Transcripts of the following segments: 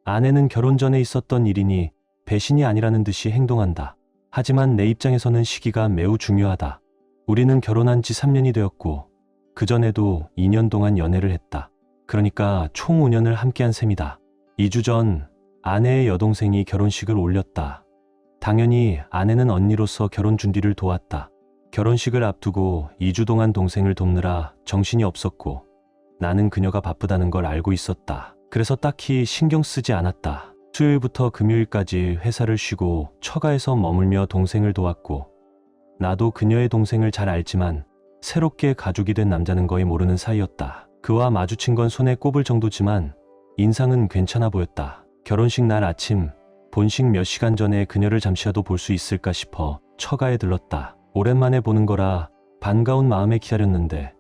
아내는 결혼 전에 있었던 일이니 배신이 아니라는 듯이 행동한다. 하지만 내 입장에서는 시기가 매우 중요하다. 우리는 결혼한 지 3년이 되었고 그전에도 2년 동안 연애를 했다. 그러니까 총 5년을 함께한 셈이다. 2주 전 아내의 여동생이 결혼식을 올렸다. 당연히 아내는 언니로서 결혼 준비를 도왔다. 결혼식을 앞두고 2주 동안 동생을 돕느라 정신이 없었고 나는 그녀가 바쁘다는 걸 알고 있었다. 그래서 딱히 신경 쓰지 않았다. 수요일부터 금요일까지 회사를 쉬고 처가에서 머물며 동생을 도왔고 나도 그녀의 동생을 잘 알지만 새롭게 가족이 된 남자는 거의 모르는 사이였다. 그와 마주친 건 손에 꼽을 정도지만 인상은 괜찮아 보였다. 결혼식 날 아침 본식 몇 시간 전에 그녀를 잠시라도 볼 수 있을까 싶어 처가에 들렀다. 오랜만에 보는 거라 반가운 마음에 기다렸는데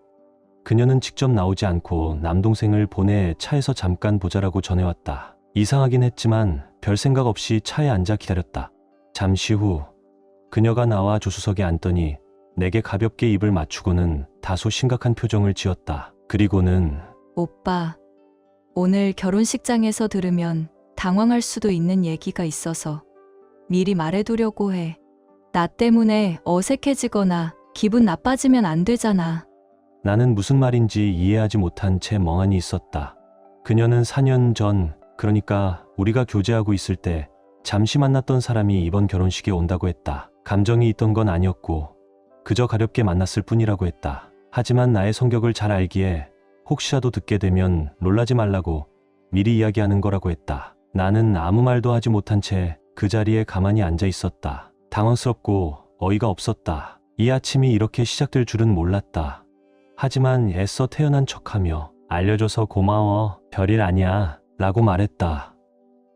그녀는 직접 나오지 않고 남동생을 보내 차에서 잠깐 보자라고 전해왔다. 이상하긴 했지만 별 생각 없이 차에 앉아 기다렸다. 잠시 후 그녀가 나와 조수석에 앉더니 내게 가볍게 입을 맞추고는 다소 심각한 표정을 지었다. 그리고는 오빠, 오늘 결혼식장에서 들으면 당황할 수도 있는 얘기가 있어서 미리 말해두려고 해. 나 때문에 어색해지거나 기분 나빠지면 안 되잖아. 나는 무슨 말인지 이해하지 못한 채 멍하니 있었다. 그녀는 4년 전, 그러니까 우리가 교제하고 있을 때 잠시 만났던 사람이 이번 결혼식에 온다고 했다. 감정이 있던 건 아니었고 그저 가볍게 만났을 뿐이라고 했다. 하지만 나의 성격을 잘 알기에 혹시라도 듣게 되면 놀라지 말라고 미리 이야기하는 거라고 했다. 나는 아무 말도 하지 못한 채 그 자리에 가만히 앉아 있었다. 당황스럽고 어이가 없었다. 이 아침이 이렇게 시작될 줄은 몰랐다. 하지만 애써 태연한 척하며 알려줘서 고마워, 별일 아니야 라고 말했다.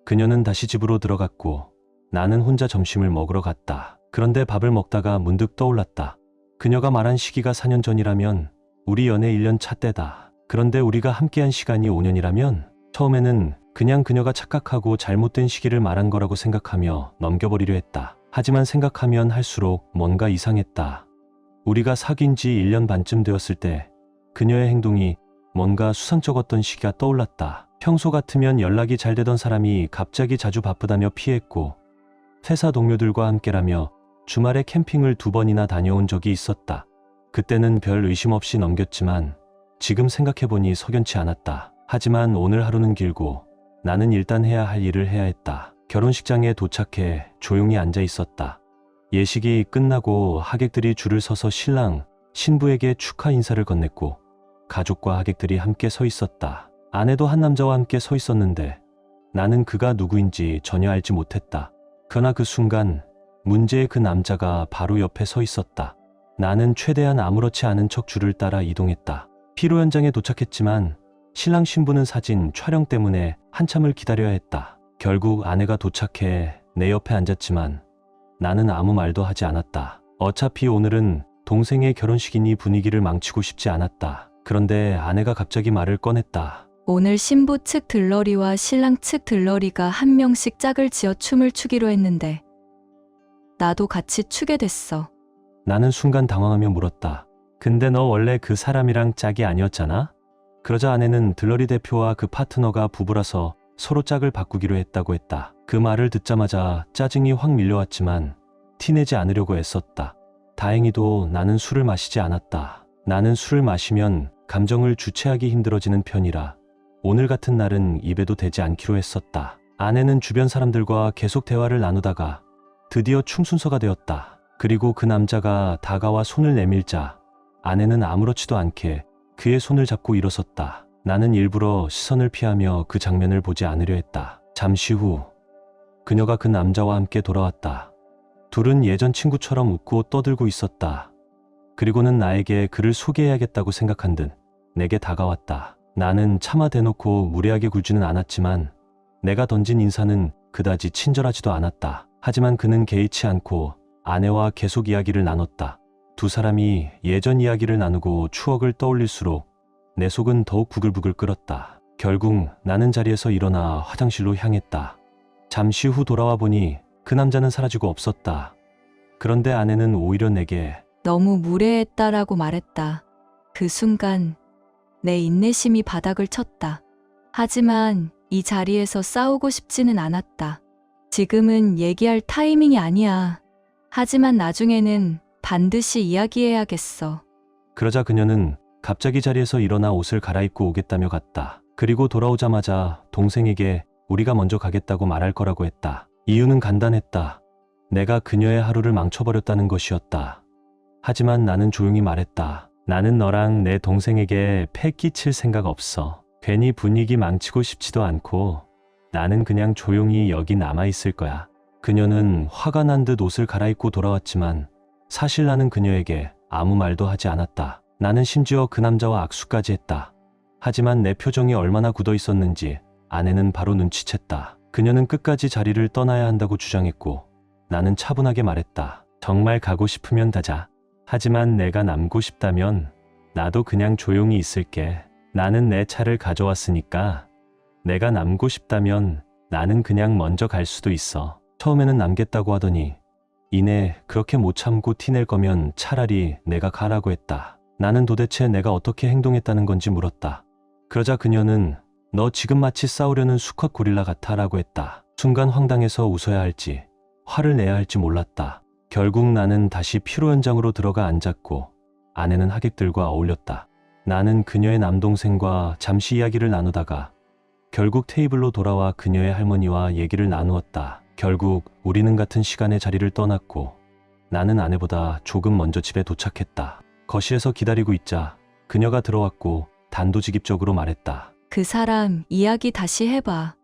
그녀는 다시 집으로 들어갔고 나는 혼자 점심을 먹으러 갔다. 그런데 밥을 먹다가 문득 떠올랐다. 그녀가 말한 시기가 4년 전이라면 우리 연애 1년 차 때다. 그런데 우리가 함께한 시간이 5년이라면 처음에는 그냥 그녀가 착각하고 잘못된 시기를 말한 거라고 생각하며 넘겨버리려 했다. 하지만 생각하면 할수록 뭔가 이상했다. 우리가 사귄 지 1년 반쯤 되었을 때 그녀의 행동이 뭔가 수상쩍었던 시기가 떠올랐다. 평소 같으면 연락이 잘 되던 사람이 갑자기 자주 바쁘다며 피했고 회사 동료들과 함께라며 주말에 캠핑을 2번이나 다녀온 적이 있었다. 그때는 별 의심 없이 넘겼지만 지금 생각해보니 석연치 않았다. 하지만 오늘 하루는 길고 나는 일단 해야 할 일을 해야 했다. 결혼식장에 도착해 조용히 앉아 있었다. 예식이 끝나고 하객들이 줄을 서서 신랑, 신부에게 축하 인사를 건넸고 가족과 하객들이 함께 서 있었다. 아내도 한 남자와 함께 서 있었는데 나는 그가 누구인지 전혀 알지 못했다. 그러나 그 순간 문제의 그 남자가 바로 옆에 서 있었다. 나는 최대한 아무렇지 않은 척 줄을 따라 이동했다. 피로 현장에 도착했지만 신랑 신부는 사진 촬영 때문에 한참을 기다려야 했다. 결국 아내가 도착해 내 옆에 앉았지만 나는 아무 말도 하지 않았다. 어차피 오늘은 동생의 결혼식이니 분위기를 망치고 싶지 않았다. 그런데 아내가 갑자기 말을 꺼냈다. 오늘 신부 측 들러리와 신랑 측 들러리가 한 명씩 짝을 지어 춤을 추기로 했는데 나도 같이 추게 됐어. 나는 순간 당황하며 물었다. 근데 너 원래 그 사람이랑 짝이 아니었잖아? 그러자 아내는 들러리 대표와 그 파트너가 부부라서 서로 짝을 바꾸기로 했다고 했다. 그 말을 듣자마자 짜증이 확 밀려왔지만 티내지 않으려고 애썼다. 다행히도 나는 술을 마시지 않았다. 나는 술을 마시면 감정을 주체하기 힘들어지는 편이라 오늘 같은 날은 입에도 대지 않기로 했었다. 아내는 주변 사람들과 계속 대화를 나누다가 드디어 춤 순서가 되었다. 그리고 그 남자가 다가와 손을 내밀자 아내는 아무렇지도 않게 그의 손을 잡고 일어섰다. 나는 일부러 시선을 피하며 그 장면을 보지 않으려 했다. 잠시 후 그녀가 그 남자와 함께 돌아왔다. 둘은 예전 친구처럼 웃고 떠들고 있었다. 그리고는 나에게 그를 소개해야겠다고 생각한 듯 내게 다가왔다. 나는 차마 대놓고 무례하게 굴지는 않았지만 내가 던진 인사는 그다지 친절하지도 않았다. 하지만 그는 개의치 않고 아내와 계속 이야기를 나눴다. 두 사람이 예전 이야기를 나누고 추억을 떠올릴수록 내 속은 더욱 부글부글 끓었다. 결국 나는 자리에서 일어나 화장실로 향했다. 잠시 후 돌아와 보니 그 남자는 사라지고 없었다. 그런데 아내는 오히려 내게 너무 무례했다라고 말했다. 그 순간 내 인내심이 바닥을 쳤다. 하지만 이 자리에서 싸우고 싶지는 않았다. 지금은 얘기할 타이밍이 아니야. 하지만 나중에는 반드시 이야기해야겠어. 그러자 그녀는 갑자기 자리에서 일어나 옷을 갈아입고 오겠다며 갔다. 그리고 돌아오자마자 동생에게 우리가 먼저 가겠다고 말할 거라고 했다. 이유는 간단했다. 내가 그녀의 하루를 망쳐버렸다는 것이었다. 하지만 나는 조용히 말했다. 나는 너랑 내 동생에게 패 끼칠 생각 없어. 괜히 분위기 망치고 싶지도 않고 나는 그냥 조용히 여기 남아있을 거야. 그녀는 화가 난 듯 옷을 갈아입고 돌아왔지만 사실 나는 그녀에게 아무 말도 하지 않았다. 나는 심지어 그 남자와 악수까지 했다. 하지만 내 표정이 얼마나 굳어 있었는지 아내는 바로 눈치챘다. 그녀는 끝까지 자리를 떠나야 한다고 주장했고 나는 차분하게 말했다. 정말 가고 싶으면 가자. 하지만 내가 남고 싶다면 나도 그냥 조용히 있을게. 나는 내 차를 가져왔으니까 내가 남고 싶다면 나는 그냥 먼저 갈 수도 있어. 처음에는 남겠다고 하더니 이내 그렇게 못 참고 티낼 거면 차라리 내가 가라고 했다. 나는 도대체 내가 어떻게 행동했다는 건지 물었다. 그러자 그녀는 너 지금 마치 싸우려는 수컷 고릴라 같아 라고 했다. 순간 황당해서 웃어야 할지 화를 내야 할지 몰랐다. 결국 나는 다시 피로 연장으로 들어가 앉았고 아내는 하객들과 어울렸다. 나는 그녀의 남동생과 잠시 이야기를 나누다가 결국 테이블로 돌아와 그녀의 할머니와 얘기를 나누었다. 결국 우리는 같은 시간에 자리를 떠났고 나는 아내보다 조금 먼저 집에 도착했다. 거실에서 기다리고 있자 그녀가 들어왔고 단도직입적으로 말했다. 그 사람 이야기 다시 해봐.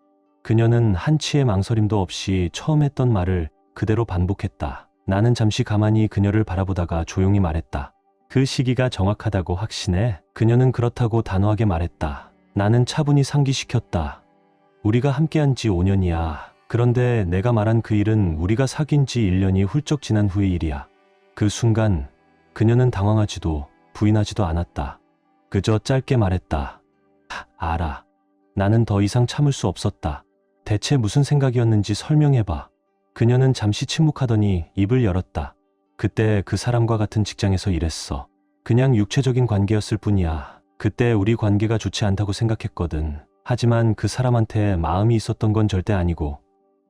그녀는 한치의 망설임도 없이 처음 했던 말을 그대로 반복했다. 나는 잠시 가만히 그녀를 바라보다가 조용히 말했다. 그 시기가 정확하다고 확신해? 그녀는 그렇다고 단호하게 말했다. 나는 차분히 상기시켰다. 우리가 함께한 지 5년이야. 그런데 내가 말한 그 일은 우리가 사귄 지 1년이 훌쩍 지난 후의 일이야. 그 순간 그녀는 당황하지도 부인하지도 않았다. 그저 짧게 말했다. 알아. 나는 더 이상 참을 수 없었다. 대체 무슨 생각이었는지 설명해봐. 그녀는 잠시 침묵하더니 입을 열었다. 그때 그 사람과 같은 직장에서 일했어. 그냥 육체적인 관계였을 뿐이야. 그때 우리 관계가 좋지 않다고 생각했거든. 하지만 그 사람한테 마음이 있었던 건 절대 아니고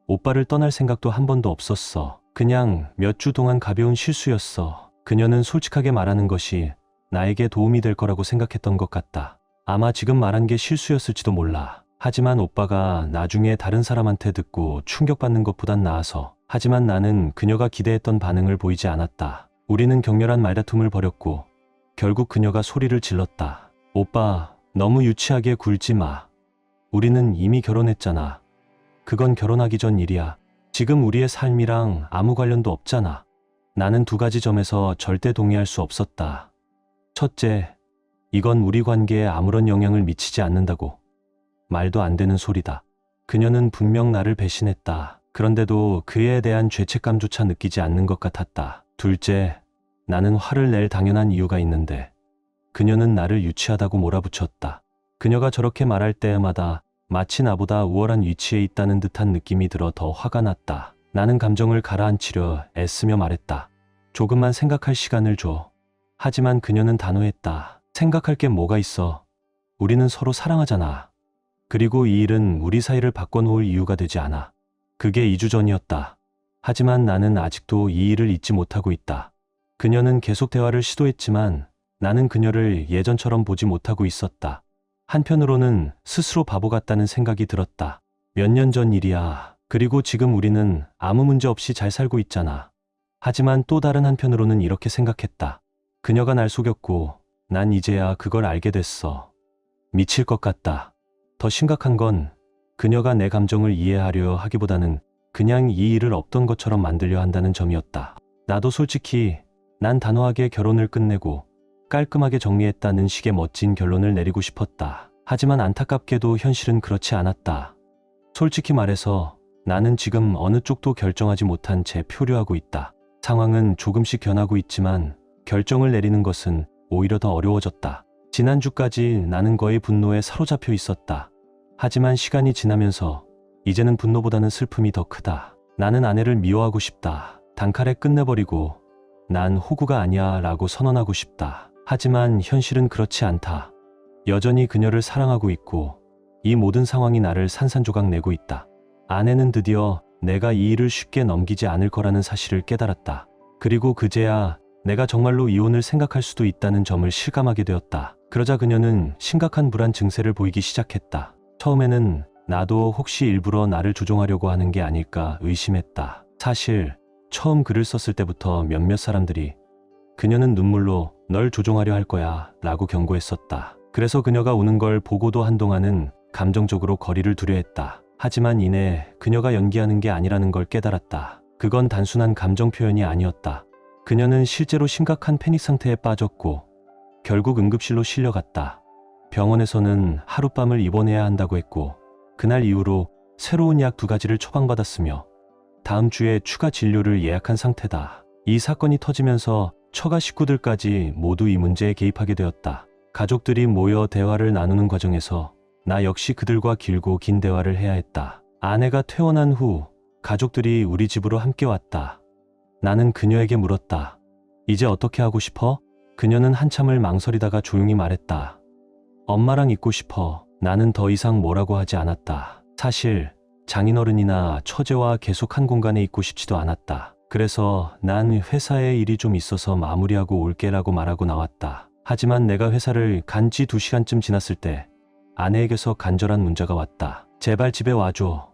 오빠를 떠날 생각도 한 번도 없었어. 그냥 몇 주 동안 가벼운 실수였어. 그녀는 솔직하게 말하는 것이 나에게 도움이 될 거라고 생각했던 것 같다. 아마 지금 말한 게 실수였을지도 몰라. 하지만 오빠가 나중에 다른 사람한테 듣고 충격받는 것보단 나아서. 하지만 나는 그녀가 기대했던 반응을 보이지 않았다. 우리는 격렬한 말다툼을 벌였고 결국 그녀가 소리를 질렀다. 오빠, 너무 유치하게 굴지 마. 우리는 이미 결혼했잖아. 그건 결혼하기 전 일이야. 지금 우리의 삶이랑 아무 관련도 없잖아. 나는 두 가지 점에서 절대 동의할 수 없었다. 첫째, 이건 우리 관계에 아무런 영향을 미치지 않는다고. 말도 안 되는 소리다. 그녀는 분명 나를 배신했다. 그런데도 그에 대한 죄책감조차 느끼지 않는 것 같았다. 둘째, 나는 화를 낼 당연한 이유가 있는데 그녀는 나를 유치하다고 몰아붙였다. 그녀가 저렇게 말할 때마다 마치 나보다 우월한 위치에 있다는 듯한 느낌이 들어 더 화가 났다. 나는 감정을 가라앉히려 애쓰며 말했다. 조금만 생각할 시간을 줘. 하지만 그녀는 단호했다. 생각할 게 뭐가 있어. 우리는 서로 사랑하잖아. 그리고 이 일은 우리 사이를 바꿔놓을 이유가 되지 않아. 그게 2주 전이었다. 하지만 나는 아직도 이 일을 잊지 못하고 있다. 그녀는 계속 대화를 시도했지만 나는 그녀를 예전처럼 보지 못하고 있었다. 한편으로는 스스로 바보 같다는 생각이 들었다. 몇 년 전 일이야. 그리고 지금 우리는 아무 문제 없이 잘 살고 있잖아. 하지만 또 다른 한편으로는 이렇게 생각했다. 그녀가 날 속였고 난 이제야 그걸 알게 됐어. 미칠 것 같다. 더 심각한 건 그녀가 내 감정을 이해하려 하기보다는 그냥 이 일을 없던 것처럼 만들려 한다는 점이었다. 나도 솔직히 난 단호하게 결혼을 끝내고 깔끔하게 정리했다는 식의 멋진 결론을 내리고 싶었다. 하지만 안타깝게도 현실은 그렇지 않았다. 솔직히 말해서 나는 지금 어느 쪽도 결정하지 못한 채 표류하고 있다. 상황은 조금씩 변하고 있지만 결정을 내리는 것은 오히려 더 어려워졌다. 지난주까지 나는 거의 분노에 사로잡혀 있었다. 하지만 시간이 지나면서 이제는 분노보다는 슬픔이 더 크다. 나는 아내를 미워하고 싶다. 단칼에 끝내버리고 난 호구가 아니야 라고 선언하고 싶다. 하지만 현실은 그렇지 않다. 여전히 그녀를 사랑하고 있고 이 모든 상황이 나를 산산조각 내고 있다. 아내는 드디어 내가 이 일을 쉽게 넘기지 않을 거라는 사실을 깨달았다. 그리고 그제야 내가 정말로 이혼을 생각할 수도 있다는 점을 실감하게 되었다. 그러자 그녀는 심각한 불안 증세를 보이기 시작했다. 처음에는 나도 혹시 일부러 나를 조종하려고 하는 게 아닐까 의심했다. 사실 처음 글을 썼을 때부터 몇몇 사람들이 그녀는 눈물로 널 조종하려 할 거야 라고 경고했었다. 그래서 그녀가 우는 걸 보고도 한동안은 감정적으로 거리를 두려 했다. 하지만 이내 그녀가 연기하는 게 아니라는 걸 깨달았다. 그건 단순한 감정 표현이 아니었다. 그녀는 실제로 심각한 패닉 상태에 빠졌고 결국 응급실로 실려갔다. 병원에서는 하룻밤을 입원해야 한다고 했고 그날 이후로 새로운 약 2가지를 처방받았으며 다음 주에 추가 진료를 예약한 상태다. 이 사건이 터지면서 처가 식구들까지 모두 이 문제에 개입하게 되었다. 가족들이 모여 대화를 나누는 과정에서 나 역시 그들과 길고 긴 대화를 해야 했다. 아내가 퇴원한 후 가족들이 우리 집으로 함께 왔다. 나는 그녀에게 물었다. 이제 어떻게 하고 싶어? 그녀는 한참을 망설이다가 조용히 말했다. 엄마랑 있고 싶어. 나는 더 이상 뭐라고 하지 않았다. 사실 장인어른이나 처제와 계속 한 공간에 있고 싶지도 않았다. 그래서 난 회사에 일이 좀 있어서 마무리하고 올게라고 말하고 나왔다. 하지만 내가 회사를 간 지 2시간쯤 지났을 때 아내에게서 간절한 문자가 왔다. 제발 집에 와줘.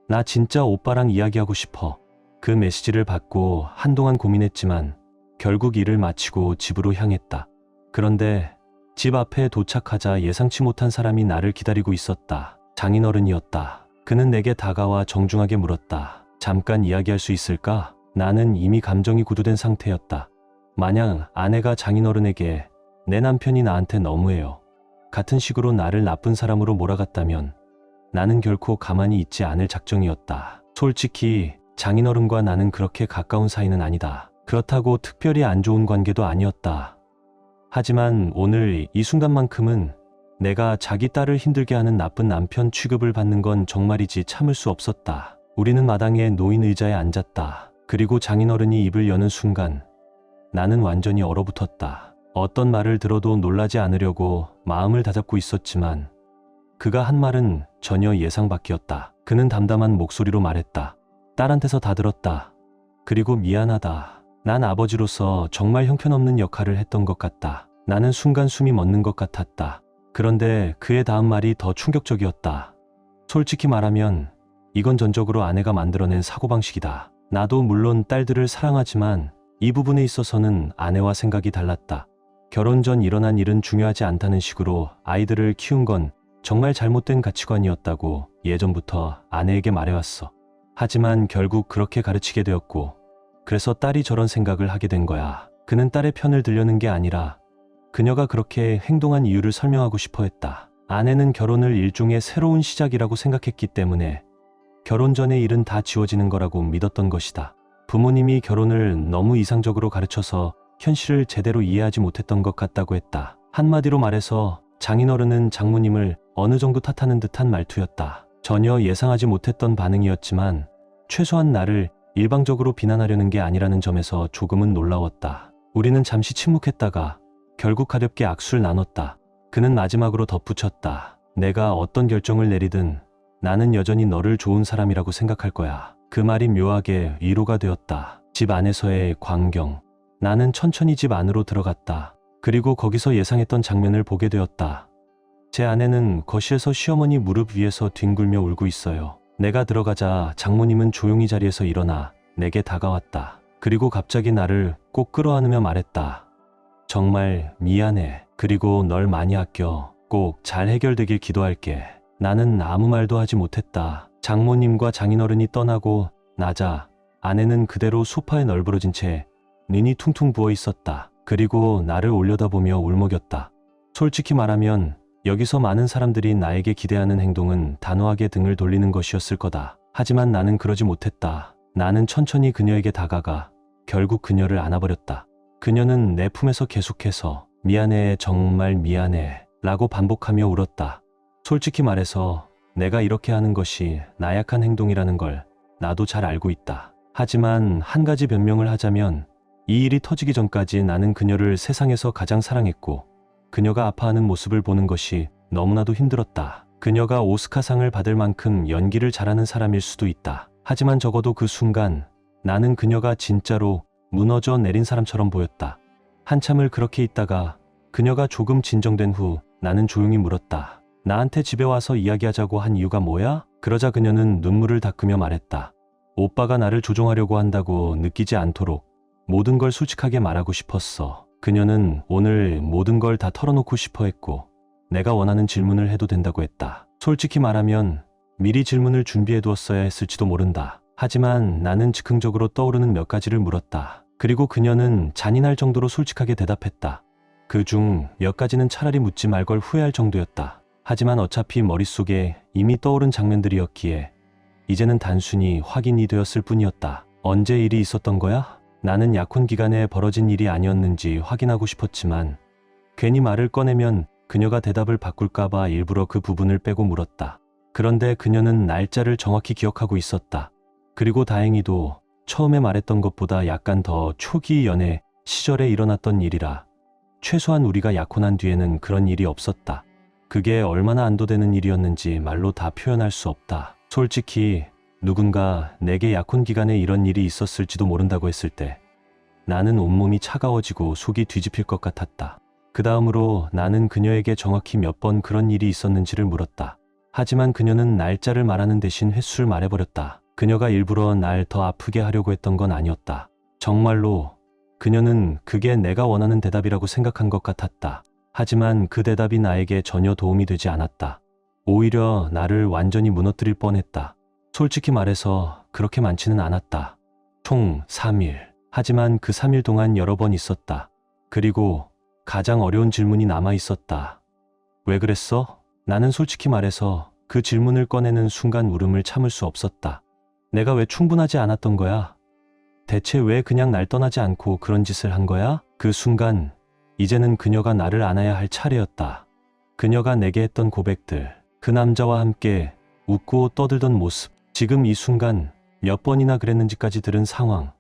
나 진짜 오빠랑 이야기하고 싶어. 그 메시지를 받고 한동안 고민했지만 결국 일을 마치고 집으로 향했다. 그런데 집 앞에 도착하자 예상치 못한 사람이 나를 기다리고 있었다. 장인어른이었다. 그는 내게 다가와 정중하게 물었다. 잠깐 이야기할 수 있을까? 나는 이미 감정이 구두된 상태였다. 만약 아내가 장인어른에게 내 남편이 나한테 너무해요. 같은 식으로 나를 나쁜 사람으로 몰아갔다면 나는 결코 가만히 있지 않을 작정이었다. 솔직히 장인어른과 나는 그렇게 가까운 사이는 아니다. 그렇다고 특별히 안 좋은 관계도 아니었다. 하지만 오늘 이 순간만큼은 내가 자기 딸을 힘들게 하는 나쁜 남편 취급을 받는 건 정말이지 참을 수 없었다. 우리는 마당에 놓인 의자에 앉았다. 그리고 장인어른이 입을 여는 순간 나는 완전히 얼어붙었다. 어떤 말을 들어도 놀라지 않으려고 마음을 다잡고 있었지만 그가 한 말은 전혀 예상 밖이었다. 그는 담담한 목소리로 말했다. 딸한테서 다 들었다. 그리고 미안하다. 난 아버지로서 정말 형편없는 역할을 했던 것 같다. 나는 순간 숨이 멎는 것 같았다. 그런데 그의 다음 말이 더 충격적이었다. 솔직히 말하면 이건 전적으로 아내가 만들어낸 사고방식이다. 나도 물론 딸들을 사랑하지만 이 부분에 있어서는 아내와 생각이 달랐다. 결혼 전 일어난 일은 중요하지 않다는 식으로 아이들을 키운 건 정말 잘못된 가치관이었다고 예전부터 아내에게 말해왔어. 하지만 결국 그렇게 가르치게 되었고 그래서 딸이 저런 생각을 하게 된 거야. 그는 딸의 편을 들려는 게 아니라 그녀가 그렇게 행동한 이유를 설명하고 싶어 했다. 아내는 결혼을 일종의 새로운 시작이라고 생각했기 때문에 결혼 전의 일은 다 지워지는 거라고 믿었던 것이다. 부모님이 결혼을 너무 이상적으로 가르쳐서 현실을 제대로 이해하지 못했던 것 같다고 했다. 한마디로 말해서 장인어른은 장모님을 어느 정도 탓하는 듯한 말투였다. 전혀 예상하지 못했던 반응이었지만 최소한 나를 일방적으로 비난하려는 게 아니라는 점에서 조금은 놀라웠다. 우리는 잠시 침묵했다가 결국 가볍게 악수를 나눴다. 그는 마지막으로 덧붙였다. 내가 어떤 결정을 내리든 나는 여전히 너를 좋은 사람이라고 생각할 거야. 그 말이 묘하게 위로가 되었다. 집 안에서의 광경. 나는 천천히 집 안으로 들어갔다. 그리고 거기서 예상했던 장면을 보게 되었다. 제 아내는 거실에서 시어머니 무릎 위에서 뒹굴며 울고 있어요. 내가 들어가자 장모님은 조용히 자리에서 일어나 내게 다가왔다. 그리고 갑자기 나를 꼭 끌어안으며 말했다. 정말 미안해. 그리고 널 많이 아껴. 꼭 잘 해결되길 기도할게. 나는 아무 말도 하지 못했다. 장모님과 장인어른이 떠나고 나자 아내는 그대로 소파에 널브러진 채 눈이 퉁퉁 부어 있었다. 그리고 나를 올려다보며 울먹였다. 솔직히 말하면 여기서 많은 사람들이 나에게 기대하는 행동은 단호하게 등을 돌리는 것이었을 거다. 하지만 나는 그러지 못했다. 나는 천천히 그녀에게 다가가 결국 그녀를 안아버렸다. 그녀는 내 품에서 계속해서 미안해, 정말 미안해 라고 반복하며 울었다. 솔직히 말해서 내가 이렇게 하는 것이 나약한 행동이라는 걸 나도 잘 알고 있다. 하지만 한 가지 변명을 하자면 이 일이 터지기 전까지 나는 그녀를 세상에서 가장 사랑했고 그녀가 아파하는 모습을 보는 것이 너무나도 힘들었다. 그녀가 오스카상을 받을 만큼 연기를 잘하는 사람일 수도 있다. 하지만 적어도 그 순간 나는 그녀가 진짜로 무너져 내린 사람처럼 보였다. 한참을 그렇게 있다가 그녀가 조금 진정된 후 나는 조용히 물었다. 나한테 집에 와서 이야기하자고 한 이유가 뭐야? 그러자 그녀는 눈물을 닦으며 말했다. 오빠가 나를 조종하려고 한다고 느끼지 않도록 모든 걸 솔직하게 말하고 싶었어. 그녀는 오늘 모든 걸 다 털어놓고 싶어 했고 내가 원하는 질문을 해도 된다고 했다. 솔직히 말하면 미리 질문을 준비해 두었어야 했을지도 모른다. 하지만 나는 즉흥적으로 떠오르는 몇 가지를 물었다. 그리고 그녀는 잔인할 정도로 솔직하게 대답했다. 그중 몇 가지는 차라리 묻지 말 걸 후회할 정도였다. 하지만 어차피 머릿속에 이미 떠오른 장면들이었기에 이제는 단순히 확인이 되었을 뿐이었다. 언제 일이 있었던 거야? 나는 약혼 기간에 벌어진 일이 아니었는지 확인하고 싶었지만 괜히 말을 꺼내면 그녀가 대답을 바꿀까봐 일부러 그 부분을 빼고 물었다. 그런데 그녀는 날짜를 정확히 기억하고 있었다. 그리고 다행히도 처음에 말했던 것보다 약간 더 초기 연애 시절에 일어났던 일이라 최소한 우리가 약혼한 뒤에는 그런 일이 없었다. 그게 얼마나 안도되는 일이었는지 말로 다 표현할 수 없다. 솔직히 누군가 내게 약혼 기간에 이런 일이 있었을지도 모른다고 했을 때 나는 온몸이 차가워지고 속이 뒤집힐 것 같았다. 그 다음으로 나는 그녀에게 정확히 몇 번 그런 일이 있었는지를 물었다. 하지만 그녀는 날짜를 말하는 대신 횟수를 말해버렸다. 그녀가 일부러 날 더 아프게 하려고 했던 건 아니었다. 정말로 그녀는 그게 내가 원하는 대답이라고 생각한 것 같았다. 하지만 그 대답이 나에게 전혀 도움이 되지 않았다. 오히려 나를 완전히 무너뜨릴 뻔했다. 솔직히 말해서 그렇게 많지는 않았다. 총 3일. 하지만 그 3일 동안 여러 번 있었다. 그리고 가장 어려운 질문이 남아 있었다. 왜 그랬어? 나는 솔직히 말해서 그 질문을 꺼내는 순간 울음을 참을 수 없었다. 내가 왜 충분하지 않았던 거야? 대체 왜 그냥 날 떠나지 않고 그런 짓을 한 거야? 그 순간 이제는 그녀가 나를 안아야 할 차례였다. 그녀가 내게 했던 고백들, 그 남자와 함께 웃고 떠들던 모습, 지금 이 순간 몇 번이나 그랬는지까지 들은 상황,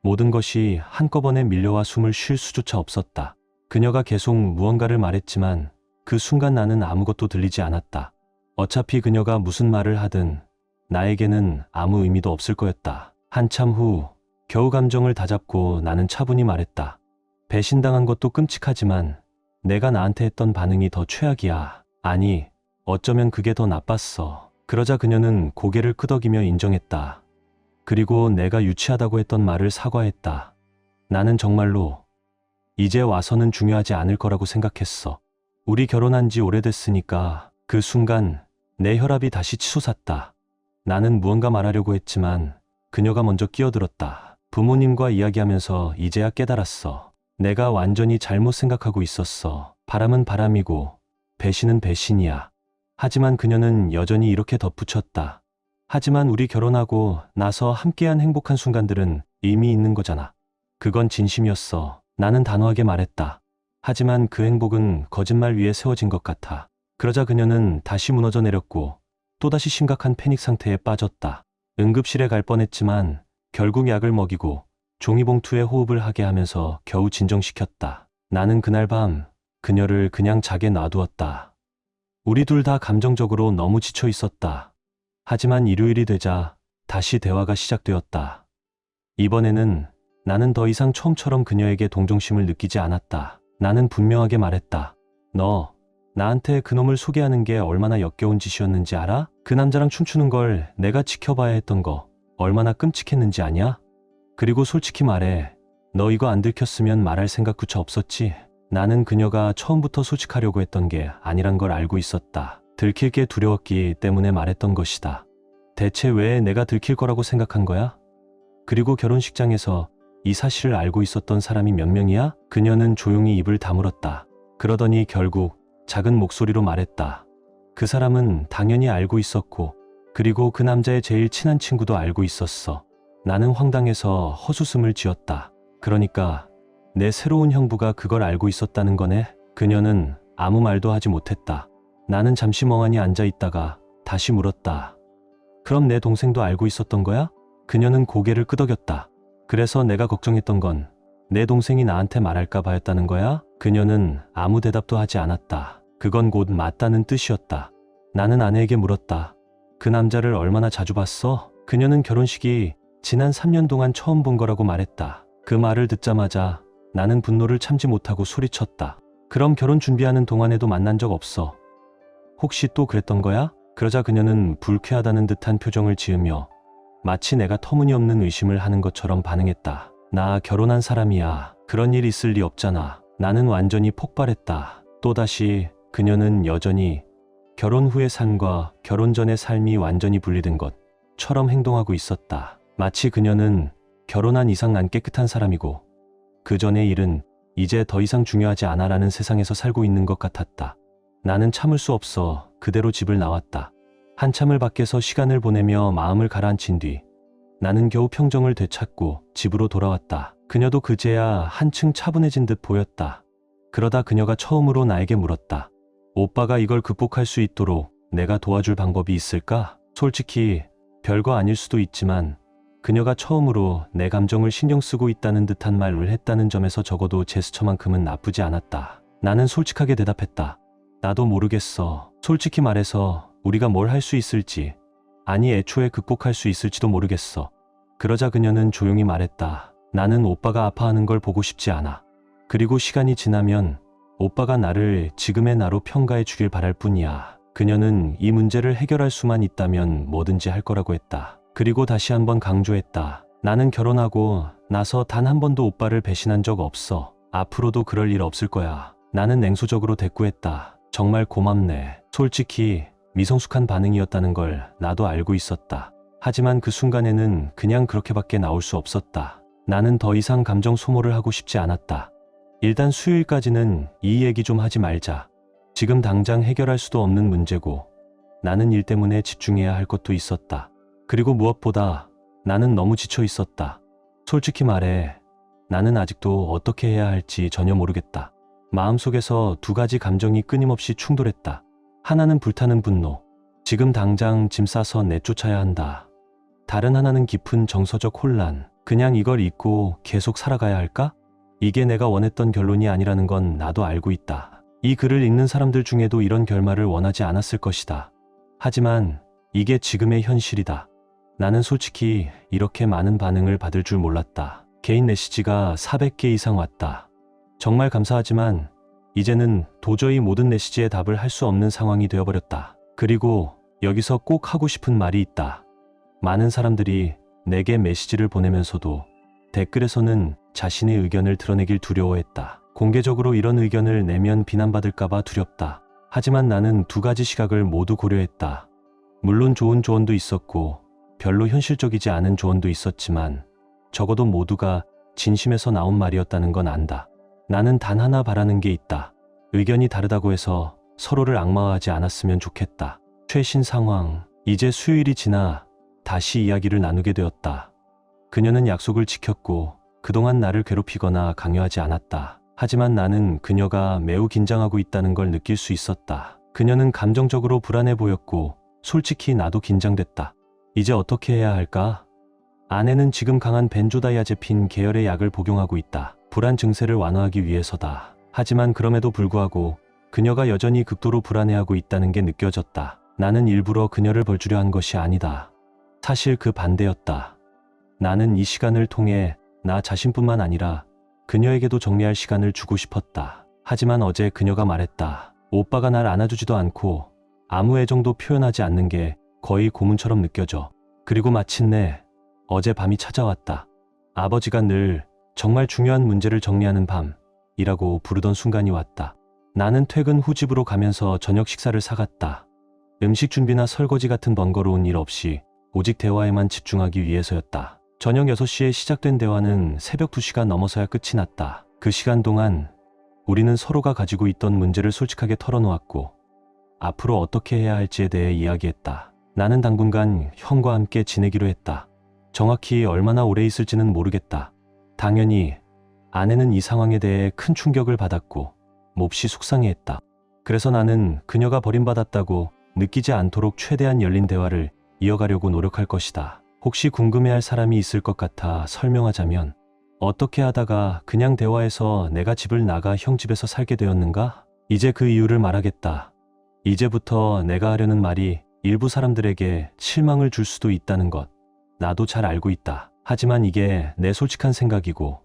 모든 것이 한꺼번에 밀려와 숨을 쉴 수조차 없었다. 그녀가 계속 무언가를 말했지만 그 순간 나는 아무것도 들리지 않았다. 어차피 그녀가 무슨 말을 하든 나에게는 아무 의미도 없을 거였다. 한참 후 겨우 감정을 다잡고 나는 차분히 말했다. 배신당한 것도 끔찍하지만 내가 나한테 했던 반응이 더 최악이야. 아니, 어쩌면 그게 더 나빴어. 그러자 그녀는 고개를 끄덕이며 인정했다. 그리고 내가 유치하다고 했던 말을 사과했다. 나는 정말로 이제 와서는 중요하지 않을 거라고 생각했어. 우리 결혼한 지 오래됐으니까. 그 순간 내 혈압이 다시 치솟았다. 나는 무언가 말하려고 했지만 그녀가 먼저 끼어들었다. 부모님과 이야기하면서 이제야 깨달았어. 내가 완전히 잘못 생각하고 있었어. 바람은 바람이고 배신은 배신이야. 하지만 그녀는 여전히 이렇게 덧붙였다. 하지만 우리 결혼하고 나서 함께한 행복한 순간들은 의미 있는 거잖아. 그건 진심이었어. 나는 단호하게 말했다. 하지만 그 행복은 거짓말 위에 세워진 것 같아. 그러자 그녀는 다시 무너져 내렸고 또다시 심각한 패닉 상태에 빠졌다. 응급실에 갈 뻔했지만 결국 약을 먹이고 종이봉투에 호흡을 하게 하면서 겨우 진정시켰다. 나는 그날 밤 그녀를 그냥 자게 놔두었다. 우리 둘 다 감정적으로 너무 지쳐 있었다. 하지만 일요일이 되자 다시 대화가 시작되었다. 이번에는 나는 더 이상 처음처럼 그녀에게 동정심을 느끼지 않았다. 나는 분명하게 말했다. 너 나한테 그놈을 소개하는 게 얼마나 역겨운 짓이었는지 알아? 그 남자랑 춤추는 걸 내가 지켜봐야 했던 거 얼마나 끔찍했는지 아냐? 그리고 솔직히 말해, 너 이거 안 들켰으면 말할 생각조차 없었지? 나는 그녀가 처음부터 솔직하려고 했던 게 아니란 걸 알고 있었다. 들킬 게 두려웠기 때문에 말했던 것이다. 대체 왜 내가 들킬 거라고 생각한 거야? 그리고 결혼식장에서 이 사실을 알고 있었던 사람이 몇 명이야? 그녀는 조용히 입을 다물었다. 그러더니 결국 작은 목소리로 말했다. 그 사람은 당연히 알고 있었고, 그리고 그 남자의 제일 친한 친구도 알고 있었어. 나는 황당해서 헛웃음을 지었다. 그러니까 내 새로운 형부가 그걸 알고 있었다는 거네? 그녀는 아무 말도 하지 못했다. 나는 잠시 멍하니 앉아 있다가 다시 물었다. 그럼 내 동생도 알고 있었던 거야? 그녀는 고개를 끄덕였다. 그래서 내가 걱정했던 건 내 동생이 나한테 말할까 봐였다는 거야? 그녀는 아무 대답도 하지 않았다. 그건 곧 맞다는 뜻이었다. 나는 아내에게 물었다. 그 남자를 얼마나 자주 봤어? 그녀는 결혼식이 지난 3년 동안 처음 본 거라고 말했다. 그 말을 듣자마자 나는 분노를 참지 못하고 소리쳤다. 그럼 결혼 준비하는 동안에도 만난 적 없어? 혹시 또 그랬던 거야? 그러자 그녀는 불쾌하다는 듯한 표정을 지으며 마치 내가 터무니없는 의심을 하는 것처럼 반응했다. 나 결혼한 사람이야. 그런 일 있을 리 없잖아. 나는 완전히 폭발했다. 또다시 그녀는 여전히 결혼 후의 삶과 결혼 전의 삶이 완전히 분리된 것처럼 행동하고 있었다. 마치 그녀는 결혼한 이상 난 깨끗한 사람이고 그 전의 일은 이제 더 이상 중요하지 않아라는 세상에서 살고 있는 것 같았다. 나는 참을 수 없어 그대로 집을 나왔다. 한참을 밖에서 시간을 보내며 마음을 가라앉힌 뒤 나는 겨우 평정을 되찾고 집으로 돌아왔다. 그녀도 그제야 한층 차분해진 듯 보였다. 그러다 그녀가 처음으로 나에게 물었다. 오빠가 이걸 극복할 수 있도록 내가 도와줄 방법이 있을까? 솔직히 별거 아닐 수도 있지만 그녀가 처음으로 내 감정을 신경 쓰고 있다는 듯한 말을 했다는 점에서 적어도 제스처만큼은 나쁘지 않았다. 나는 솔직하게 대답했다. 나도 모르겠어. 솔직히 말해서 우리가 뭘 할 수 있을지, 아니 애초에 극복할 수 있을지도 모르겠어. 그러자 그녀는 조용히 말했다. 나는 오빠가 아파하는 걸 보고 싶지 않아. 그리고 시간이 지나면 오빠가 나를 지금의 나로 평가해 주길 바랄 뿐이야. 그녀는 이 문제를 해결할 수만 있다면 뭐든지 할 거라고 했다. 그리고 다시 한번 강조했다. 나는 결혼하고 나서 단 한 번도 오빠를 배신한 적 없어. 앞으로도 그럴 일 없을 거야. 나는 냉소적으로 대꾸했다. 정말 고맙네. 솔직히 미성숙한 반응이었다는 걸 나도 알고 있었다. 하지만 그 순간에는 그냥 그렇게밖에 나올 수 없었다. 나는 더 이상 감정 소모를 하고 싶지 않았다. 일단 수요일까지는 이 얘기 좀 하지 말자. 지금 당장 해결할 수도 없는 문제고 나는 일 때문에 집중해야 할 것도 있었다. 그리고 무엇보다 나는 너무 지쳐 있었다. 솔직히 말해 나는 아직도 어떻게 해야 할지 전혀 모르겠다. 마음속에서 두 가지 감정이 끊임없이 충돌했다. 하나는 불타는 분노. 지금 당장 짐 싸서 내쫓아야 한다. 다른 하나는 깊은 정서적 혼란. 그냥 이걸 잊고 계속 살아가야 할까? 이게 내가 원했던 결론이 아니라는 건 나도 알고 있다. 이 글을 읽는 사람들 중에도 이런 결말을 원하지 않았을 것이다. 하지만 이게 지금의 현실이다. 나는 솔직히 이렇게 많은 반응을 받을 줄 몰랐다. 개인 메시지가 400개 이상 왔다. 정말 감사하지만 이제는 도저히 모든 메시지에 답을 할 수 없는 상황이 되어버렸다. 그리고 여기서 꼭 하고 싶은 말이 있다. 많은 사람들이 내게 메시지를 보내면서도 댓글에서는 자신의 의견을 드러내길 두려워했다. 공개적으로 이런 의견을 내면 비난받을까봐 두렵다. 하지만 나는 두 가지 시각을 모두 고려했다. 물론 좋은 조언도 있었고 별로 현실적이지 않은 조언도 있었지만 적어도 모두가 진심에서 나온 말이었다는 건 안다. 나는 단 하나 바라는 게 있다. 의견이 다르다고 해서 서로를 악마화하지 않았으면 좋겠다. 최신 상황. 이제 수요일이 지나 다시 이야기를 나누게 되었다. 그녀는 약속을 지켰고 그동안 나를 괴롭히거나 강요하지 않았다. 하지만 나는 그녀가 매우 긴장하고 있다는 걸 느낄 수 있었다. 그녀는 감정적으로 불안해 보였고 솔직히 나도 긴장됐다. 이제 어떻게 해야 할까? 아내는 지금 강한 벤조다이아제핀 계열의 약을 복용하고 있다. 불안 증세를 완화하기 위해서다. 하지만 그럼에도 불구하고 그녀가 여전히 극도로 불안해하고 있다는 게 느껴졌다. 나는 일부러 그녀를 벌주려 한 것이 아니다. 사실 그 반대였다. 나는 이 시간을 통해 나 자신뿐만 아니라 그녀에게도 정리할 시간을 주고 싶었다. 하지만 어제 그녀가 말했다. 오빠가 날 안아주지도 않고 아무 애정도 표현하지 않는 게 거의 고문처럼 느껴져. 그리고 마침내 어제 밤이 찾아왔다. 아버지가 늘 정말 중요한 문제를 정리하는 밤이라고 부르던 순간이 왔다. 나는 퇴근 후 집으로 가면서 저녁 식사를 사갔다. 음식 준비나 설거지 같은 번거로운 일 없이 오직 대화에만 집중하기 위해서였다. 저녁 6시에 시작된 대화는 새벽 2시가 넘어서야 끝이 났다. 그 시간 동안 우리는 서로가 가지고 있던 문제를 솔직하게 털어놓았고 앞으로 어떻게 해야 할지에 대해 이야기했다. 나는 당분간 형과 함께 지내기로 했다. 정확히 얼마나 오래 있을지는 모르겠다. 당연히 아내는 이 상황에 대해 큰 충격을 받았고 몹시 속상해했다. 그래서 나는 그녀가 버림받았다고 느끼지 않도록 최대한 열린 대화를 이어가려고 노력할 것이다. 혹시 궁금해할 사람이 있을 것 같아 설명하자면 어떻게 하다가 그냥 대화에서 내가 집을 나가 형 집에서 살게 되었는가? 이제 그 이유를 말하겠다. 이제부터 내가 하려는 말이 일부 사람들에게 실망을 줄 수도 있다는 것, 나도 잘 알고 있다. 하지만 이게 내 솔직한 생각이고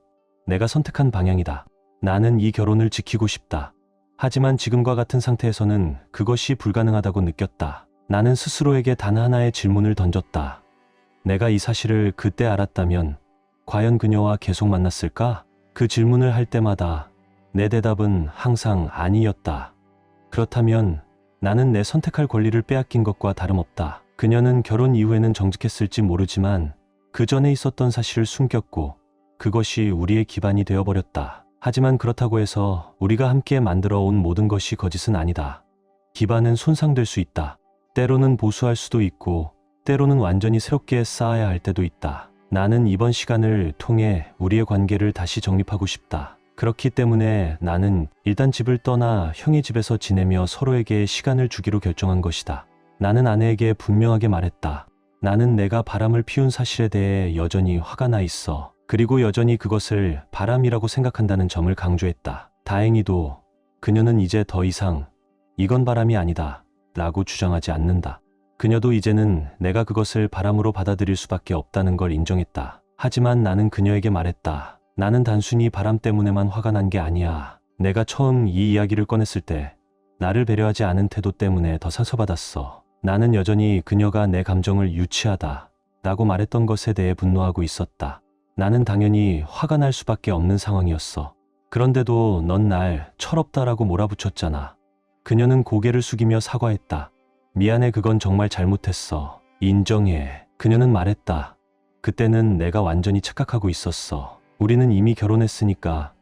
내가 선택한 방향이다. 나는 이 결혼을 지키고 싶다. 하지만 지금과 같은 상태에서는 그것이 불가능하다고 느꼈다. 나는 스스로에게 단 하나의 질문을 던졌다. 내가 이 사실을 그때 알았다면 과연 그녀와 계속 만났을까? 그 질문을 할 때마다 내 대답은 항상 아니었다. 그렇다면 나는 내 선택할 권리를 빼앗긴 것과 다름없다. 그녀는 결혼 이후에는 정직했을지 모르지만 그 전에 있었던 사실을 숨겼고 그것이 우리의 기반이 되어버렸다. 하지만 그렇다고 해서 우리가 함께 만들어 온 모든 것이 거짓은 아니다. 기반은 손상될 수 있다. 때로는 보수할 수도 있고 때로는 완전히 새롭게 쌓아야 할 때도 있다. 나는 이번 시간을 통해 우리의 관계를 다시 정립하고 싶다. 그렇기 때문에 나는 일단 집을 떠나 형의 집에서 지내며 서로에게 시간을 주기로 결정한 것이다. 나는 아내에게 분명하게 말했다. 나는 내가 바람을 피운 사실에 대해 여전히 화가 나 있어. 그리고 여전히 그것을 바람이라고 생각한다는 점을 강조했다. 다행히도 그녀는 이제 더 이상 이건 바람이 아니다 라고 주장하지 않는다. 그녀도 이제는 내가 그것을 바람으로 받아들일 수밖에 없다는 걸 인정했다. 하지만 나는 그녀에게 말했다. 나는 단순히 바람 때문에만 화가 난 게 아니야. 내가 처음 이 이야기를 꺼냈을 때 나를 배려하지 않은 태도 때문에 더 상처받았어. 나는 여전히 그녀가 내 감정을 유치하다 라고 말했던 것에 대해 분노하고 있었다. 나는 당연히 화가 날 수밖에 없는 상황이었어. 그런데도 넌 날 철없다라고 몰아붙였잖아. 그녀는 고개를 숙이며 사과했다. 미안해, 그건 정말 잘못했어. 인정해. 그녀는 말했다. 그때는 내가 완전히 착각하고 있었어. 우리는 이미 결혼했으니까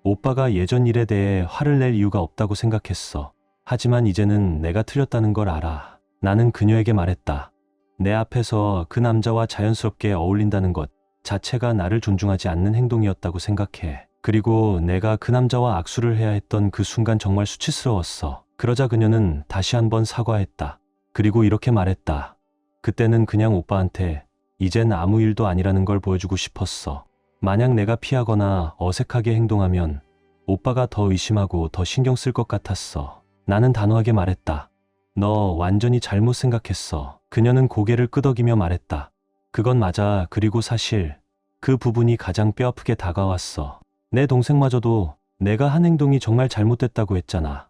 오빠가 예전 일에 대해 화를 낼 이유가 없다고 생각했어. 하지만 이제는 내가 틀렸다는 걸 알아. 나는 그녀에게 말했다. 내 앞에서 그 남자와 자연스럽게 어울린다는 것 자체가 나를 존중하지 않는 행동이었다고 생각해. 그리고 내가 그 남자와 악수를 해야 했던 그 순간 정말 수치스러웠어. 그러자 그녀는 다시 한번 사과했다. 그리고 이렇게 말했다. 그때는 그냥 오빠한테 이젠 아무 일도 아니라는 걸 보여주고 싶었어. 만약 내가 피하거나 어색하게 행동하면 오빠가 더 의심하고 더 신경 쓸 것 같았어. 나는 단호하게 말했다. 너 완전히 잘못 생각했어. 그녀는 고개를 끄덕이며 말했다. 그건 맞아. 그리고 사실 그 부분이 가장 뼈아프게 다가왔어. 내 동생마저도 내가 한 행동이 정말 잘못됐다고 했잖아.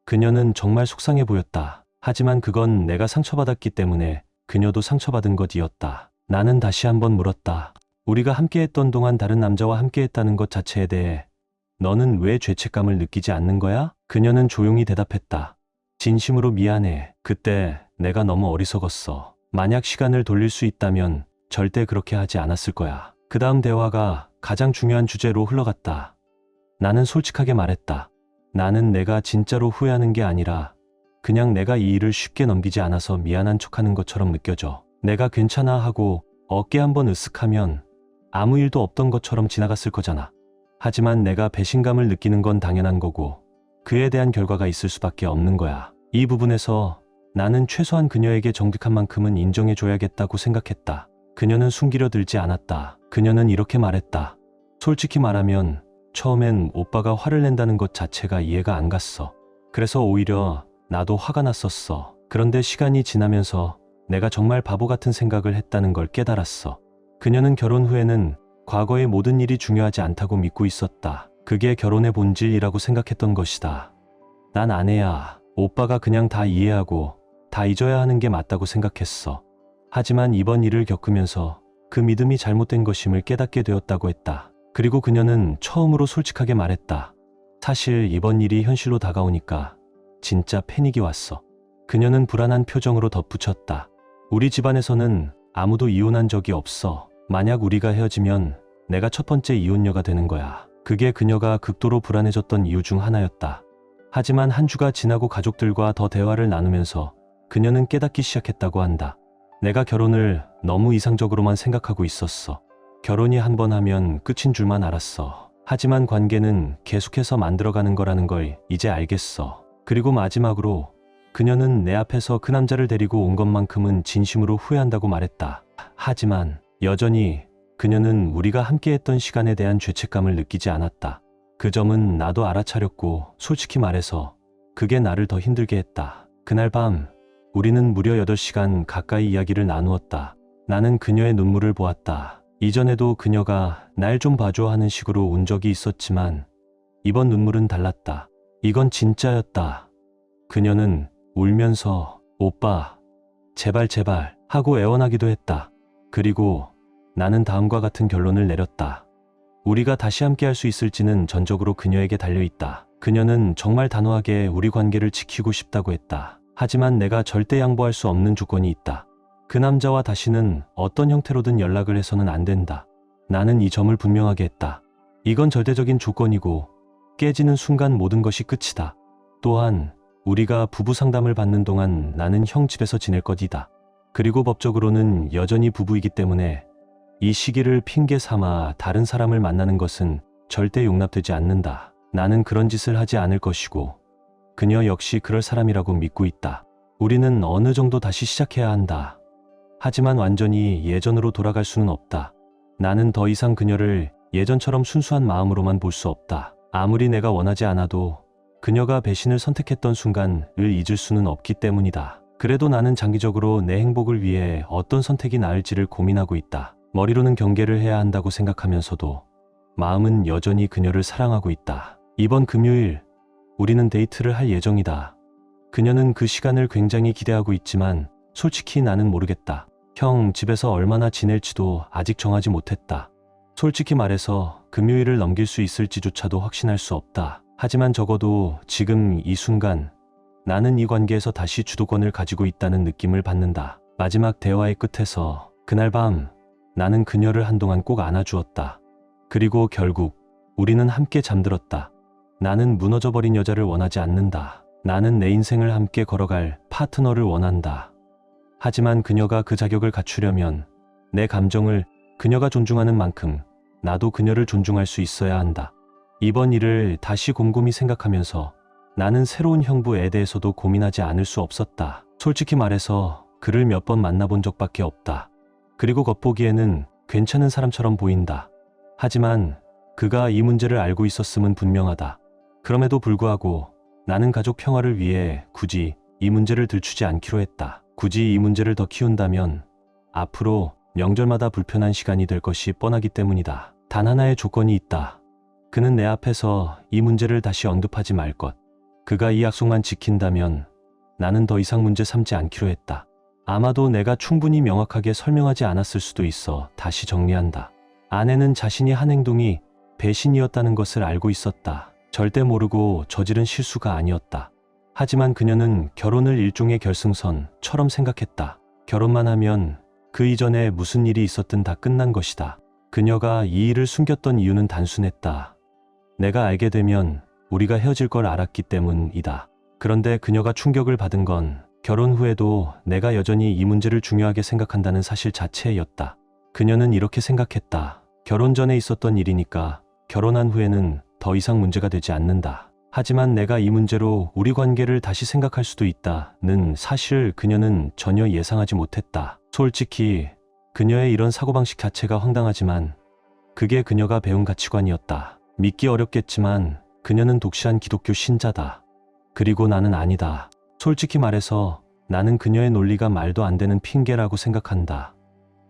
그녀는 정말 속상해 보였다. 하지만 그건 내가 상처받았기 때문에 그녀도 상처받은 것이었다. 나는 다시 한번 물었다. 우리가 함께했던 동안 다른 남자와 함께했다는 것 자체에 대해 너는 왜 죄책감을 느끼지 않는 거야? 그녀는 조용히 대답했다. 진심으로 미안해. 그때 내가 너무 어리석었어. 만약 시간을 돌릴 수 있다면 절대 그렇게 하지 않았을 거야. 그 다음 대화가 가장 중요한 주제로 흘러갔다. 나는 솔직하게 말했다. 나는 내가 진짜로 후회하는 게 아니라 그냥 내가 이 일을 쉽게 넘기지 않아서 미안한 척하는 것처럼 느껴져. 내가 괜찮아 하고 어깨 한번 으쓱하면 아무 일도 없던 것처럼 지나갔을 거잖아. 하지만 내가 배신감을 느끼는 건 당연한 거고 그에 대한 결과가 있을 수밖에 없는 거야. 이 부분에서 나는 최소한 그녀에게 정직한 만큼은 인정해줘야겠다고 생각했다. 그녀는 숨기려 들지 않았다. 그녀는 이렇게 말했다. 솔직히 말하면 처음엔 오빠가 화를 낸다는 것 자체가 이해가 안 갔어. 그래서 오히려 나도 화가 났었어. 그런데 시간이 지나면서 내가 정말 바보 같은 생각을 했다는 걸 깨달았어. 그녀는 결혼 후에는 과거의 모든 일이 중요하지 않다고 믿고 있었다. 그게 결혼의 본질이라고 생각했던 것이다. 난 아내야. 오빠가 그냥 다 이해하고 다 잊어야 하는 게 맞다고 생각했어. 하지만 이번 일을 겪으면서 그 믿음이 잘못된 것임을 깨닫게 되었다고 했다. 그리고 그녀는 처음으로 솔직하게 말했다. 사실 이번 일이 현실로 다가오니까 진짜 패닉이 왔어. 그녀는 불안한 표정으로 덧붙였다. 우리 집안에서는 아무도 이혼한 적이 없어. 만약 우리가 헤어지면 내가 첫 번째 이혼녀가 되는 거야. 그게 그녀가 극도로 불안해졌던 이유 중 하나였다. 하지만 한 주가 지나고 가족들과 더 대화를 나누면서 그녀는 깨닫기 시작했다고 한다. 내가 결혼을 너무 이상적으로만 생각하고 있었어. 결혼이 한 번 하면 끝인 줄만 알았어. 하지만 관계는 계속해서 만들어가는 거라는 걸 이제 알겠어. 그리고 마지막으로 그녀는 내 앞에서 그 남자를 데리고 온 것만큼은 진심으로 후회한다고 말했다. 하지만 여전히 그녀는 우리가 함께했던 시간에 대한 죄책감을 느끼지 않았다. 그 점은 나도 알아차렸고 솔직히 말해서 그게 나를 더 힘들게 했다. 그날 밤 우리는 무려 8시간 가까이 이야기를 나누었다. 나는 그녀의 눈물을 보았다. 이전에도 그녀가 날 좀 봐줘 하는 식으로 운 적이 있었지만 이번 눈물은 달랐다. 이건 진짜였다. 그녀는 울면서 오빠 제발 제발 하고 애원하기도 했다. 그리고 나는 다음과 같은 결론을 내렸다. 우리가 다시 함께 할 수 있을지는 전적으로 그녀에게 달려있다. 그녀는 정말 단호하게 우리 관계를 지키고 싶다고 했다. 하지만 내가 절대 양보할 수 없는 조건이 있다. 그 남자와 다시는 어떤 형태로든 연락을 해서는 안 된다. 나는 이 점을 분명하게 했다. 이건 절대적인 조건이고 깨지는 순간 모든 것이 끝이다. 또한 우리가 부부 상담을 받는 동안 나는 형 집에서 지낼 것이다. 그리고 법적으로는 여전히 부부이기 때문에 이 시기를 핑계 삼아 다른 사람을 만나는 것은 절대 용납되지 않는다. 나는 그런 짓을 하지 않을 것이고 그녀 역시 그럴 사람이라고 믿고 있다. 우리는 어느 정도 다시 시작해야 한다. 하지만 완전히 예전으로 돌아갈 수는 없다. 나는 더 이상 그녀를 예전처럼 순수한 마음으로만 볼 수 없다. 아무리 내가 원하지 않아도 그녀가 배신을 선택했던 순간을 잊을 수는 없기 때문이다. 그래도 나는 장기적으로 내 행복을 위해 어떤 선택이 나을지를 고민하고 있다. 머리로는 경계를 해야 한다고 생각하면서도 마음은 여전히 그녀를 사랑하고 있다. 이번 금요일 우리는 데이트를 할 예정이다. 그녀는 그 시간을 굉장히 기대하고 있지만 솔직히 나는 모르겠다. 형 집에서 얼마나 지낼지도 아직 정하지 못했다. 솔직히 말해서 금요일을 넘길 수 있을지조차도 확신할 수 없다. 하지만 적어도 지금 이 순간 나는 이 관계에서 다시 주도권을 가지고 있다는 느낌을 받는다. 마지막 대화의 끝에서 그날 밤 나는 그녀를 한동안 꼭 안아주었다. 그리고 결국 우리는 함께 잠들었다. 나는 무너져버린 여자를 원하지 않는다. 나는 내 인생을 함께 걸어갈 파트너를 원한다. 하지만 그녀가 그 자격을 갖추려면 내 감정을 그녀가 존중하는 만큼 나도 그녀를 존중할 수 있어야 한다. 이번 일을 다시 곰곰이 생각하면서 나는 새로운 형부에 대해서도 고민하지 않을 수 없었다. 솔직히 말해서 그를 몇 번 만나본 적밖에 없다. 그리고 겉보기에는 괜찮은 사람처럼 보인다. 하지만 그가 이 문제를 알고 있었음은 분명하다. 그럼에도 불구하고 나는 가족 평화를 위해 굳이 이 문제를 들추지 않기로 했다. 굳이 이 문제를 더 키운다면 앞으로 명절마다 불편한 시간이 될 것이 뻔하기 때문이다. 단 하나의 조건이 있다. 그는 내 앞에서 이 문제를 다시 언급하지 말 것. 그가 이 약속만 지킨다면 나는 더 이상 문제 삼지 않기로 했다. 아마도 내가 충분히 명확하게 설명하지 않았을 수도 있어. 다시 정리한다. 아내는 자신이 한 행동이 배신이었다는 것을 알고 있었다. 절대 모르고 저지른 실수가 아니었다. 하지만 그녀는 결혼을 일종의 결승선처럼 생각했다. 결혼만 하면 그 이전에 무슨 일이 있었든 다 끝난 것이다. 그녀가 이 일을 숨겼던 이유는 단순했다. 내가 알게 되면 우리가 헤어질 걸 알았기 때문이다. 그런데 그녀가 충격을 받은 건 결혼 후에도 내가 여전히 이 문제를 중요하게 생각한다는 사실 자체였다. 그녀는 이렇게 생각했다. 결혼 전에 있었던 일이니까 결혼한 후에는 더 이상 문제가 되지 않는다. 하지만 내가 이 문제로 우리 관계를 다시 생각할 수도 있다는 사실 그녀는 전혀 예상하지 못했다. 솔직히 그녀의 이런 사고방식 자체가 황당하지만 그게 그녀가 배운 가치관이었다. 믿기 어렵겠지만 그녀는 독실한 기독교 신자다. 그리고 나는 아니다. 솔직히 말해서 나는 그녀의 논리가 말도 안 되는 핑계라고 생각한다.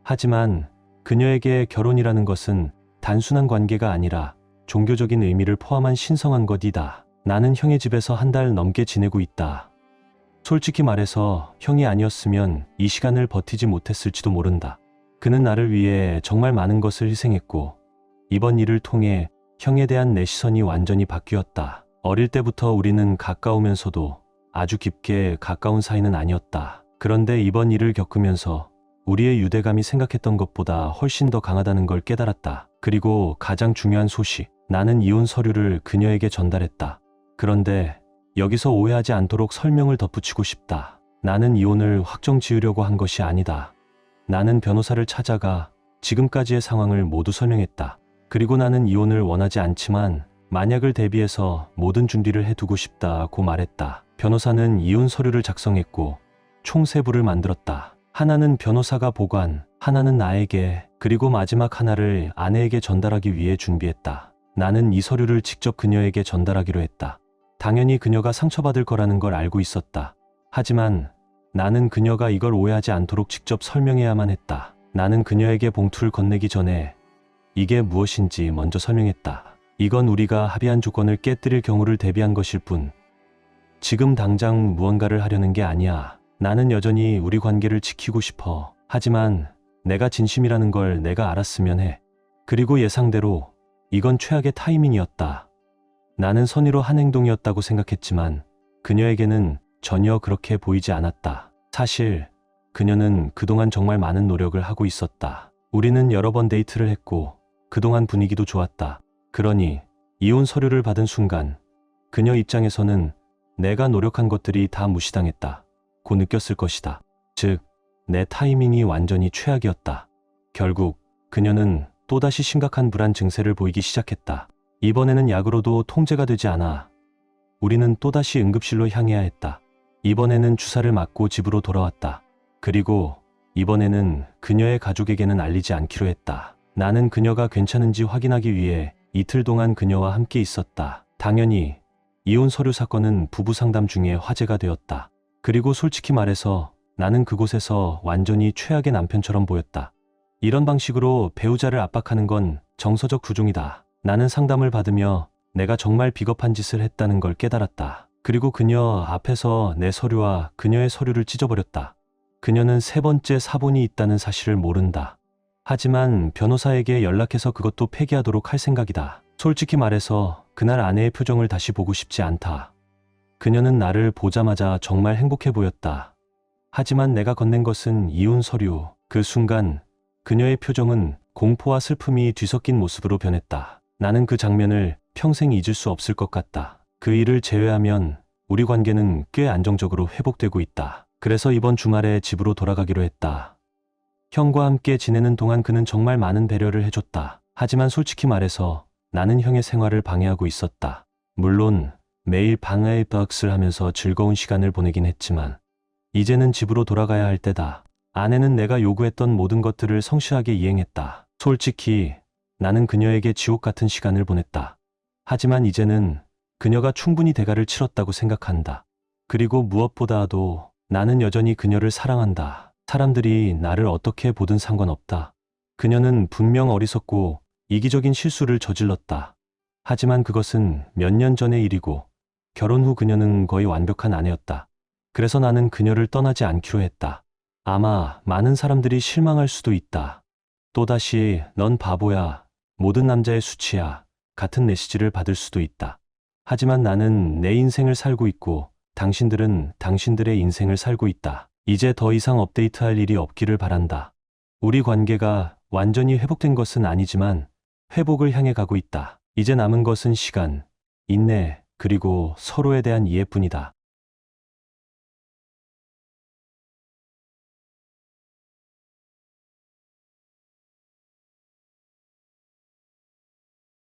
하지만 그녀에게 결혼이라는 것은 단순한 관계가 아니라 종교적인 의미를 포함한 신성한 것이다. 나는 형의 집에서 한 달 넘게 지내고 있다. 솔직히 말해서 형이 아니었으면 이 시간을 버티지 못했을지도 모른다. 그는 나를 위해 정말 많은 것을 희생했고 이번 일을 통해 형에 대한 내 시선이 완전히 바뀌었다. 어릴 때부터 우리는 가까우면서도 아주 깊게 가까운 사이는 아니었다. 그런데 이번 일을 겪으면서 우리의 유대감이 생각했던 것보다 훨씬 더 강하다는 걸 깨달았다. 그리고 가장 중요한 소식, 나는 이혼 서류를 그녀에게 전달했다. 그런데 여기서 오해하지 않도록 설명을 덧붙이고 싶다. 나는 이혼을 확정 지으려고 한 것이 아니다. 나는 변호사를 찾아가 지금까지의 상황을 모두 설명했다. 그리고 나는 이혼을 원하지 않지만 만약을 대비해서 모든 준비를 해두고 싶다고 말했다. 변호사는 이혼 서류를 작성했고 총 3부를 만들었다. 하나는 변호사가 보관, 하나는 나에게, 그리고 마지막 하나를 아내에게 전달하기 위해 준비했다. 나는 이 서류를 직접 그녀에게 전달하기로 했다. 당연히 그녀가 상처받을 거라는 걸 알고 있었다. 하지만 나는 그녀가 이걸 오해하지 않도록 직접 설명해야만 했다. 나는 그녀에게 봉투를 건네기 전에 이게 무엇인지 먼저 설명했다. 이건 우리가 합의한 조건을 깨뜨릴 경우를 대비한 것일 뿐 지금 당장 무언가를 하려는 게 아니야. 나는 여전히 우리 관계를 지키고 싶어. 하지만 내가 진심이라는 걸 내가 알았으면 해. 그리고 예상대로 이건 최악의 타이밍이었다. 나는 선의로 한 행동이었다고 생각했지만 그녀에게는 전혀 그렇게 보이지 않았다. 사실 그녀는 그동안 정말 많은 노력을 하고 있었다. 우리는 여러 번 데이트를 했고 그동안 분위기도 좋았다. 그러니 이혼 서류를 받은 순간 그녀 입장에서는 내가 노력한 것들이 다 무시당했다고 느꼈을 것이다. 즉, 내 타이밍이 완전히 최악이었다. 결국 그녀는 또다시 심각한 불안 증세를 보이기 시작했다. 이번에는 약으로도 통제가 되지 않아 우리는 또다시 응급실로 향해야 했다. 이번에는 주사를 맞고 집으로 돌아왔다. 그리고 이번에는 그녀의 가족에게는 알리지 않기로 했다. 나는 그녀가 괜찮은지 확인하기 위해 이틀 동안 그녀와 함께 있었다. 당연히 이혼 서류 사건은 부부 상담 중에 화제가 되었다. 그리고 솔직히 말해서 나는 그곳에서 완전히 최악의 남편처럼 보였다. 이런 방식으로 배우자를 압박하는 건 정서적 부종이다. 나는 상담을 받으며 내가 정말 비겁한 짓을 했다는 걸 깨달았다. 그리고 그녀 앞에서 내 서류와 그녀의 서류를 찢어버렸다. 그녀는 세 번째 사본이 있다는 사실을 모른다. 하지만 변호사에게 연락해서 그것도 폐기하도록 할 생각이다. 솔직히 말해서 그날 아내의 표정을 다시 보고 싶지 않다. 그녀는 나를 보자마자 정말 행복해 보였다. 하지만 내가 건넨 것은 이혼 서류. 그 순간 그녀의 표정은 공포와 슬픔이 뒤섞인 모습으로 변했다. 나는 그 장면을 평생 잊을 수 없을 것 같다. 그 일을 제외하면 우리 관계는 꽤 안정적으로 회복되고 있다. 그래서 이번 주말에 집으로 돌아가기로 했다. 형과 함께 지내는 동안 그는 정말 많은 배려를 해줬다. 하지만 솔직히 말해서 나는 형의 생활을 방해하고 있었다. 물론 매일 방해의 박스를 하면서 즐거운 시간을 보내긴 했지만 이제는 집으로 돌아가야 할 때다. 아내는 내가 요구했던 모든 것들을 성실하게 이행했다. 솔직히 나는 그녀에게 지옥 같은 시간을 보냈다. 하지만 이제는 그녀가 충분히 대가를 치렀다고 생각한다. 그리고 무엇보다도 나는 여전히 그녀를 사랑한다. 사람들이 나를 어떻게 보든 상관없다. 그녀는 분명 어리석고 이기적인 실수를 저질렀다. 하지만 그것은 몇 년 전의 일이고 결혼 후 그녀는 거의 완벽한 아내였다. 그래서 나는 그녀를 떠나지 않기로 했다. 아마 많은 사람들이 실망할 수도 있다. 또다시 넌 바보야, 모든 남자의 수치야 같은 메시지를 받을 수도 있다. 하지만 나는 내 인생을 살고 있고 당신들은 당신들의 인생을 살고 있다. 이제 더 이상 업데이트할 일이 없기를 바란다. 우리 관계가 완전히 회복된 것은 아니지만 회복을 향해 가고 있다. 이제 남은 것은 시간, 인내, 그리고 서로에 대한 이해뿐이다.